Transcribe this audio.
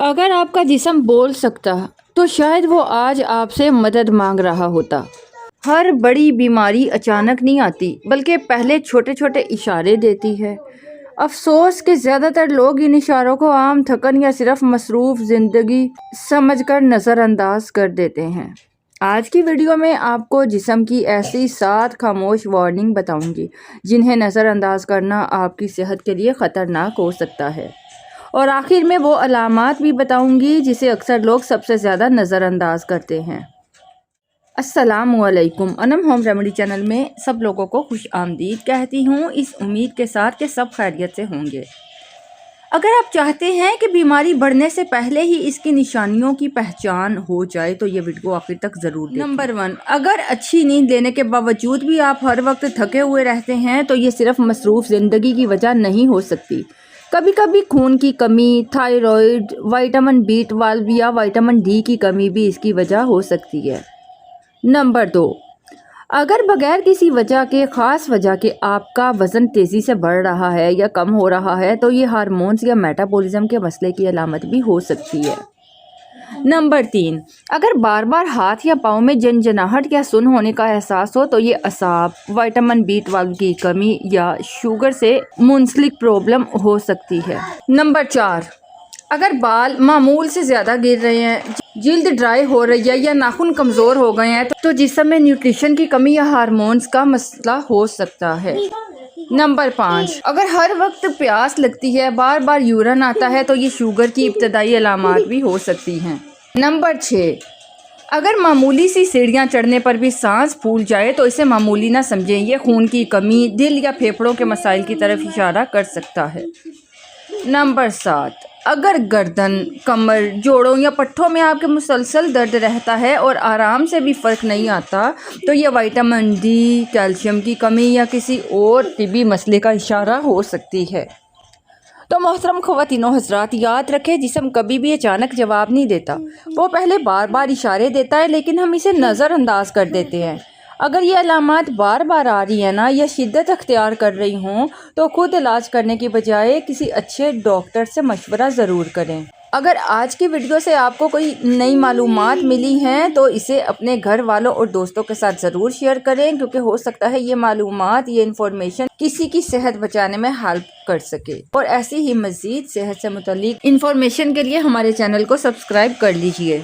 اگر آپ کا جسم بول سکتا تو شاید وہ آج آپ سے مدد مانگ رہا ہوتا۔ ہر بڑی بیماری اچانک نہیں آتی بلکہ پہلے چھوٹے چھوٹے اشارے دیتی ہے۔ افسوس کہ زیادہ تر لوگ ان اشاروں کو عام تھکن یا صرف مصروف زندگی سمجھ کر نظر انداز کر دیتے ہیں۔ آج کی ویڈیو میں آپ کو جسم کی ایسی 7 خاموش وارننگ بتاؤں گی جنہیں نظر انداز کرنا آپ کی صحت کے لیے خطرناک ہو سکتا ہے، اور آخر میں وہ علامات بھی بتاؤں گی جسے اکثر لوگ سب سے زیادہ نظر انداز کرتے ہیں۔ السلام علیکم، انم ہوم ریمیڈی چینل میں سب لوگوں کو خوش آمدید کہتی ہوں، اس امید کے ساتھ کہ سب خیریت سے ہوں گے۔ اگر آپ چاہتے ہیں کہ بیماری بڑھنے سے پہلے ہی اس کی نشانیوں کی پہچان ہو جائے تو یہ ویڈیو آخر تک ضرور دیکھیں۔ نمبر 1، اگر اچھی نیند لینے کے باوجود بھی آپ ہر وقت تھکے ہوئے رہتے ہیں تو یہ صرف مصروف زندگی کی وجہ نہیں ہو سکتی۔ کبھی کبھی خون کی کمی، تھائرائیڈ، وٹامن B12 یا وٹامن D کی کمی بھی اس کی وجہ ہو سکتی ہے۔ نمبر 2، اگر بغیر کسی وجہ کے خاص وجہ کے آپ کا وزن تیزی سے بڑھ رہا ہے یا کم ہو رہا ہے تو یہ ہارمونز یا میٹابولزم کے مسئلے کی علامت بھی ہو سکتی ہے۔ نمبر 3، اگر بار بار ہاتھ یا پاؤں میں جنجناہٹ یا سن ہونے کا احساس ہو تو یہ اعصاب، وٹامن B12 کی کمی یا شوگر سے منسلک پرابلم ہو سکتی ہے۔ نمبر 4، اگر بال معمول سے زیادہ گر رہے ہیں، جلد ڈرائی ہو رہی ہے یا ناخن کمزور ہو گئے ہیں تو جسم میں نیوٹریشن کی کمی یا ہارمونز کا مسئلہ ہو سکتا ہے۔ نمبر 5، اگر ہر وقت پیاس لگتی ہے، بار بار یورین آتا ہے تو یہ شوگر کی ابتدائی علامات بھی ہو سکتی ہیں۔ نمبر 6، اگر معمولی سی سیڑھیاں چڑھنے پر بھی سانس پھول جائے تو اسے معمولی نہ سمجھیں، یہ خون کی کمی، دل یا پھیپھڑوں کے مسائل کی طرف اشارہ کر سکتا ہے۔ نمبر 7، اگر گردن، کمر، جوڑوں یا پٹھوں میں آپ کے مسلسل درد رہتا ہے اور آرام سے بھی فرق نہیں آتا تو یہ وٹامن D، کیلشیم کی کمی یا کسی اور طبی مسئلے کا اشارہ ہو سکتی ہے۔ تو محترم خواتین و حضرات، یاد رکھیں جسم کبھی بھی اچانک جواب نہیں دیتا، وہ پہلے بار بار اشارے دیتا ہے لیکن ہم اسے نظر انداز کر دیتے ہیں۔ اگر یہ علامات بار بار آ رہی ہیں نا یا شدت اختیار کر رہی ہوں تو خود علاج کرنے کی بجائے کسی اچھے ڈاکٹر سے مشورہ ضرور کریں۔ اگر آج کی ویڈیو سے آپ کو کوئی نئی معلومات ملی ہیں تو اسے اپنے گھر والوں اور دوستوں کے ساتھ ضرور شیئر کریں، کیونکہ ہو سکتا ہے یہ معلومات، یہ انفارمیشن کسی کی صحت بچانے میں ہیلپ کر سکے۔ اور ایسی ہی مزید صحت سے متعلق انفارمیشن کے لیے ہمارے چینل کو سبسکرائب کر لیجئے۔